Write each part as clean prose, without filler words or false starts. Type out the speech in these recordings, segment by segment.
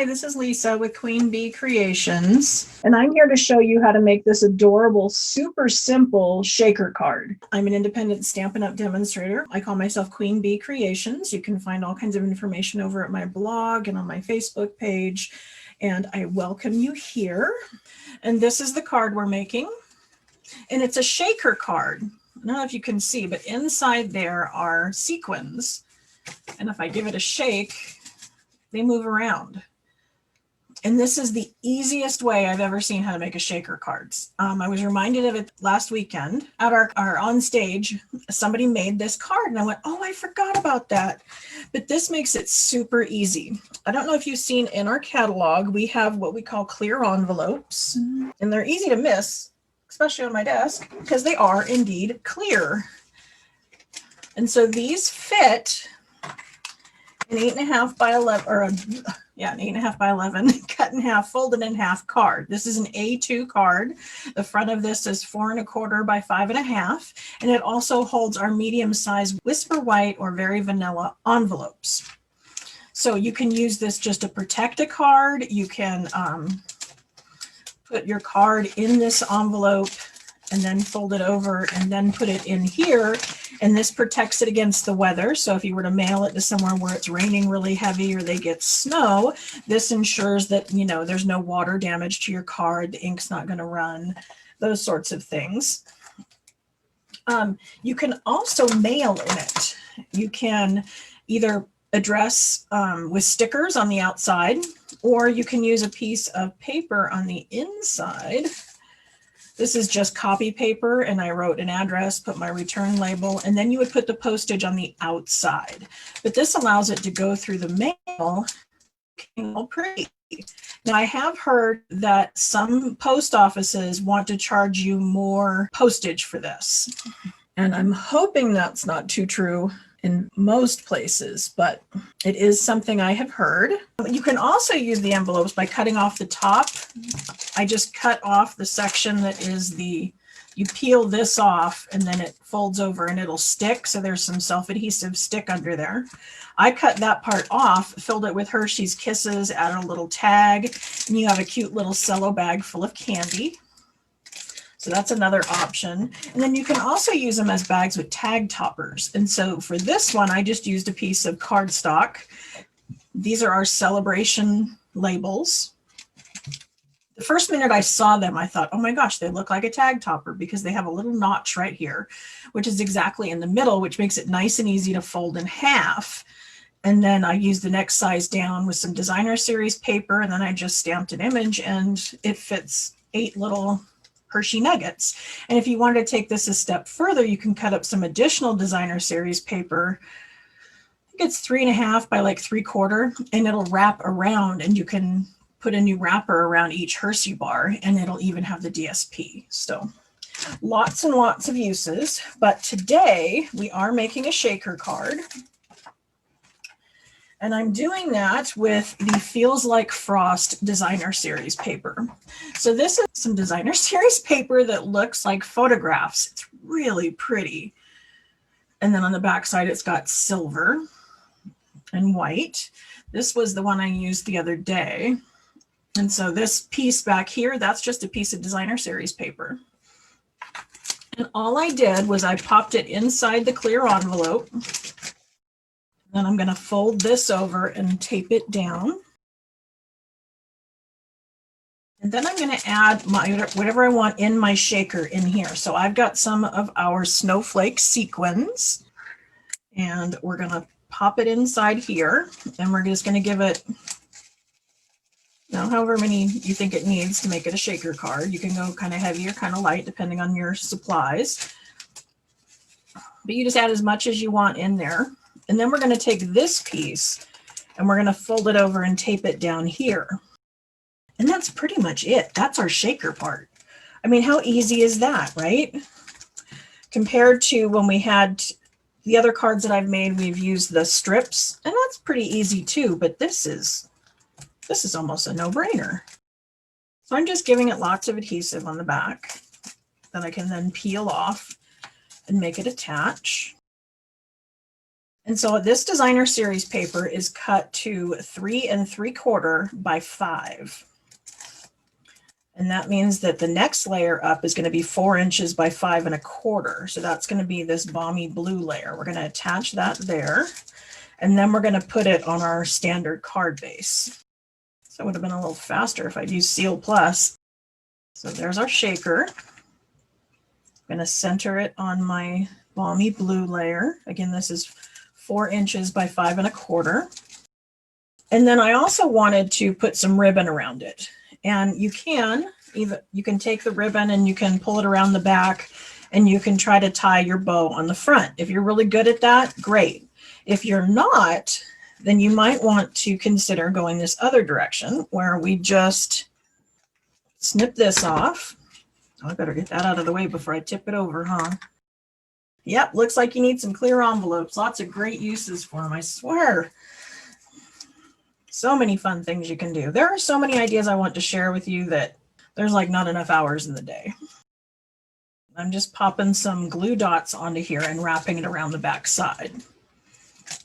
Hi, this is Lisa with Queen Bee Creations, and I'm here to show you how to make this adorable, super simple shaker card. I'm an independent Stampin' Up! Demonstrator. I call myself Queen Bee Creations. You can find all kinds of information over at my blog and on my Facebook page, and I welcome you here. And this is the card we're making, and it's a shaker card. I don't know if you can see, but inside there are sequins, and if I give it a shake, they move around. And this is the easiest way I've ever seen how to make a shaker cards. I was reminded of it last weekend at our on stage. Somebody made this card and I went, oh, I forgot about that. But this makes it super easy. I don't know if you've seen in our catalog, we have what we call clear envelopes, and they're easy to miss, especially on my desk, because they are indeed clear. And so these fit an 8.5 by 11, or an 8.5 by 11 cut in half, folded in half card. This is an A2 card. The front of this is 4.25 by 5.5, and it also holds our medium-sized Whisper White or Very Vanilla envelopes. So you can use this just to protect a card. You can put your card in this envelope and then fold it over and then put it in here. And this protects it against the weather. So if you were to mail it to somewhere where it's raining really heavy or they get snow, this ensures that, you know, there's no water damage to your card. The ink's not going to run, those sorts of things. You can also mail in it. You can either address with stickers on the outside, or you can use a piece of paper on the inside. This is just copy paper, and I wrote an address, put my return label, and then you would put the postage on the outside. But this allows it to go through the mail all pretty. Now, I have heard that some post offices want to charge you more postage for this, and I'm hoping that's not too true in most places, but it is something I have heard. You can also use the envelopes by cutting off the top. I just cut off the section that is you peel this off and then it folds over and it'll stick. So there's some self-adhesive stick under there. I cut that part off, filled it with Hershey's Kisses, added a little tag, and you have a cute little cello bag full of candy. So that's another option. And then you can also use them as bags with tag toppers. And so for this one, I just used a piece of cardstock. These are our celebration labels. The first minute I saw them, I thought, oh my gosh, they look like a tag topper because they have a little notch right here, which is exactly in the middle, which makes it nice and easy to fold in half. And then I used the next size down with some designer series paper, and then I just stamped an image, and it fits 8 little Hershey nuggets. And if you wanted to take this a step further, you can cut up some additional designer series paper. I think it's 3.5 by like 3/4, and it'll wrap around, and you can put a new wrapper around each Hershey bar, and it'll even have the DSP. So lots and lots of uses. But today we are making a shaker card. And I'm doing that with the Feels Like Frost designer series paper. So this is some designer series paper that looks like photographs. It's really pretty. And then on the back side, it's got silver and white. This was the one I used the other day. And so this piece back here, that's just a piece of designer series paper. And all I did was I popped it inside the clear envelope. Then I'm going to fold this over and tape it down. And then I'm going to add my whatever I want in my shaker in here. So I've got some of our snowflake sequins, and we're going to pop it inside here, and we're just going to give it, you know, however many you think it needs to make it a shaker card. You can go kind of heavy or kind of light depending on your supplies. But you just add as much as you want in there. And then we're going to take this piece and we're going to fold it over and tape it down here. And that's pretty much it. That's our shaker part. I mean, how easy is that, right? Compared to when we had the other cards that I've made, we've used the strips, and that's pretty easy too, but this is almost a no-brainer. So I'm just giving it lots of adhesive on the back that I can then peel off and make it attach. And so this designer series paper is cut to 3 3/4 by 5. And that means that the next layer up is going to be 4 inches by 5 1/4. So that's going to be this balmy blue layer. We're going to attach that there. And then we're going to put it on our standard card base. So it would have been a little faster if I'd used Seal Plus. So there's our shaker. I'm going to center it on my balmy blue layer. Again, this is 4 inches by 5 1/4. And then I also wanted to put some ribbon around it. And you can take the ribbon and you can pull it around the back and you can try to tie your bow on the front. If you're really good at that, great. If you're not, then you might want to consider going this other direction where we just snip this off. Oh, I better get that out of the way before I tip it over, huh? Yep, looks like you need some clear envelopes. Lots of great uses for them, I swear. So many fun things you can do. There are so many ideas I want to share with you that there's like not enough hours in the day. I'm just popping some glue dots onto here and wrapping it around the back side.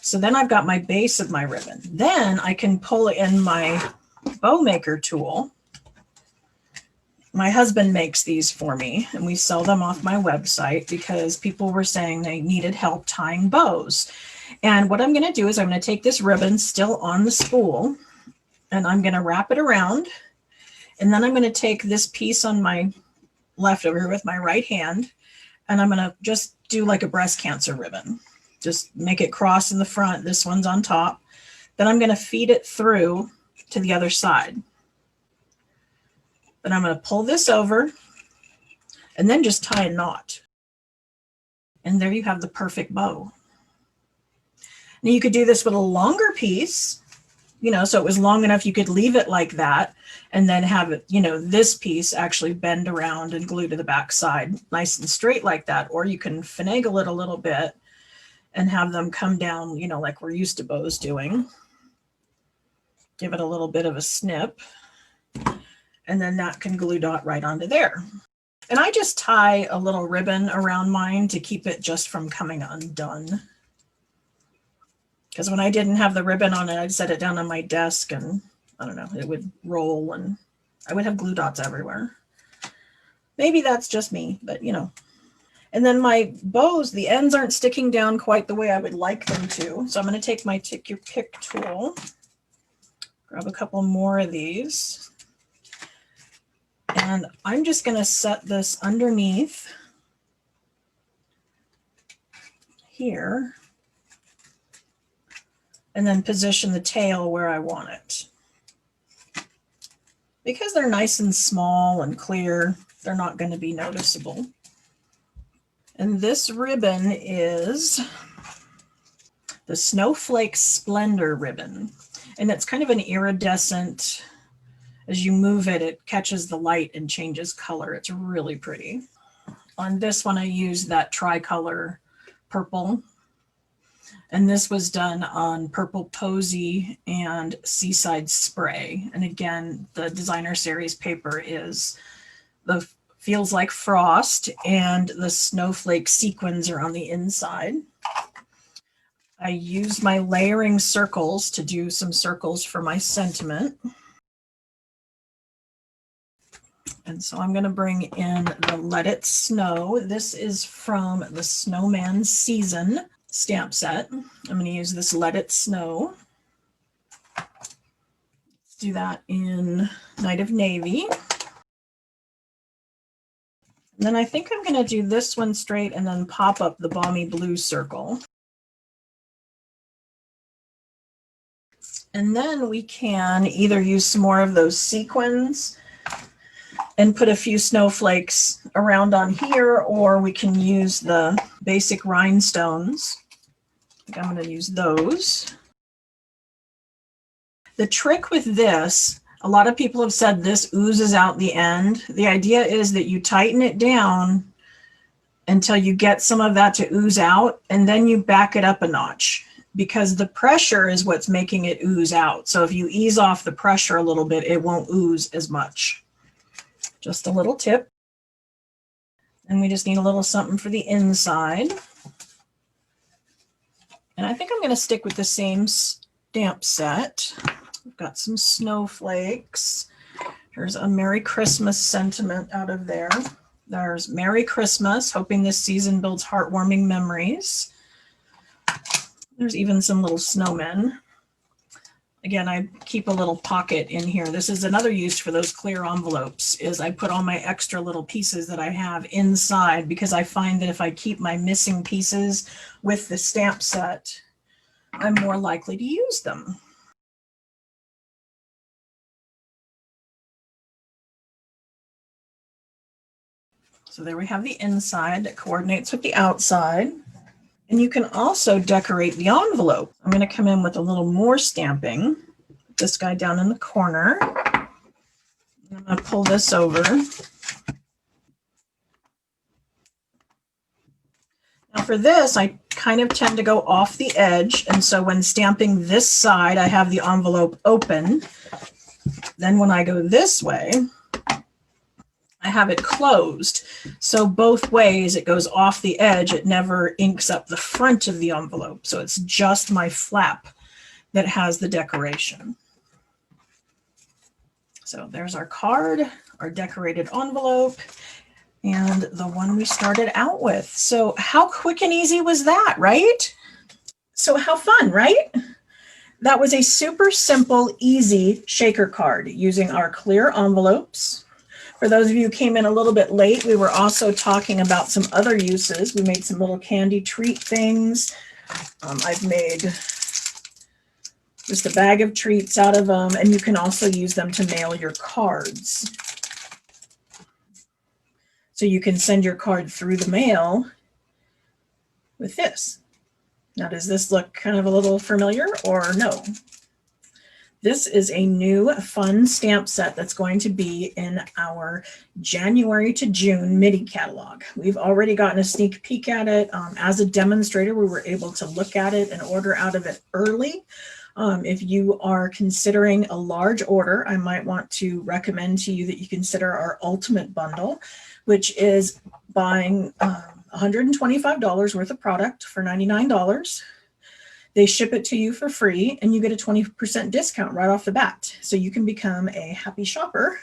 So then I've got my base of my ribbon. Then I can pull in my bow maker tool. My husband makes these for me and we sell them off my website because people were saying they needed help tying bows. And what I'm going to do is I'm going to take this ribbon still on the spool and I'm going to wrap it around. And then I'm going to take this piece on my left over here with my right hand and I'm going to just do like a breast cancer ribbon. Just make it cross in the front. This one's on top. Then I'm going to feed it through to the other side. Then I'm going to pull this over and then just tie a knot. And there you have the perfect bow. Now you could do this with a longer piece, so it was long enough you could leave it like that and then have it, this piece actually bend around and glue to the back side nice and straight like that. Or you can finagle it a little bit and have them come down, like we're used to bows doing. Give it a little bit of a snip. And then that can glue dot right onto there. And I just tie a little ribbon around mine to keep it just from coming undone. Because when I didn't have the ribbon on it, I'd set it down on my desk and I don't know, it would roll and I would have glue dots everywhere. Maybe that's just me, but And then my bows, the ends aren't sticking down quite the way I would like them to. So I'm going to take my Take Your Pick tool, grab a couple more of these. And I'm just going to set this underneath here and then position the tail where I want it. Because they're nice and small and clear, they're not going to be noticeable. And this ribbon is the Snowflake Splendor ribbon. And it's kind of an iridescent. As you move it, it catches the light and changes color. It's really pretty. On this one, I used that tricolor purple. And this was done on Purple Posy and Seaside Spray. And again, the designer series paper is the Feels Like Frost and the snowflake sequins are on the inside. I used my layering circles to do some circles for my sentiment. And so I'm going to bring in the Let It Snow. This is from the Snowman Season stamp set. I'm going to use this Let It Snow. Let's do that in Night of Navy. And then I think I'm going to do this one straight and then pop up the balmy blue circle. And then we can either use some more of those sequins and put a few snowflakes around on here, or we can use the basic rhinestones. I think I'm going to use those. The trick with this, a lot of people have said this oozes out the end. The idea is that you tighten it down until you get some of that to ooze out, and then you back it up a notch because the pressure is what's making it ooze out. So if you ease off the pressure a little bit, it won't ooze as much. Just a little tip. And we just need a little something for the inside. And I think I'm going to stick with the same stamp set. We've got some snowflakes. There's a Merry Christmas sentiment out of there. There's Merry Christmas, hoping this season builds heartwarming memories. There's even some little snowmen. Again, I keep a little pocket in here. This is another use for those clear envelopes, is I put all my extra little pieces that I have inside, because I find that if I keep my missing pieces with the stamp set, I'm more likely to use them. So there we have the inside that coordinates with the outside. And you can also decorate the envelope. I'm going to come in with a little more stamping. Put this guy down in the corner. I'm going to pull this over. Now for this, I kind of tend to go off the edge. And so when stamping this side, I have the envelope open. Then when I go this way, I have it closed. So both ways it goes off the edge. It never inks up the front of the envelope. So it's just my flap that has the decoration. So there's our card, our decorated envelope, and the one we started out with. So how quick and easy was that, right? So how fun, right? That was a super simple, easy shaker card using our clear envelopes. For those of you who came in a little bit late, we were also talking about some other uses. We made some little candy treat things. I've made just a bag of treats out of them, and you can also use them to mail your cards. So you can send your card through the mail with this. Now, does this look kind of a little familiar or no? This is a new fun stamp set that's going to be in our January to June midi catalog. We've already gotten a sneak peek at it. As a demonstrator, we were able to look at it and order out of it early. If you are considering a large order, I might want to recommend to you that you consider our ultimate bundle, which is buying $125 worth of product for $99. They ship it to you for free, and you get a 20% discount right off the bat. So you can become a happy shopper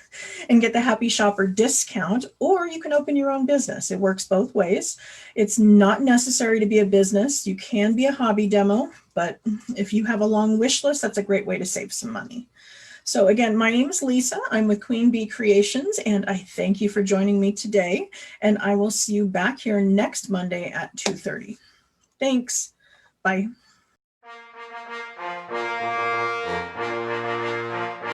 and get the happy shopper discount, or you can open your own business. It works both ways. It's not necessary to be a business. You can be a hobby demo, but if you have a long wish list, that's a great way to save some money. So again, my name is Lisa. I'm with Queen Bee Creations, and I thank you for joining me today. And I will see you back here next Monday at 2:30. Thanks. Bye.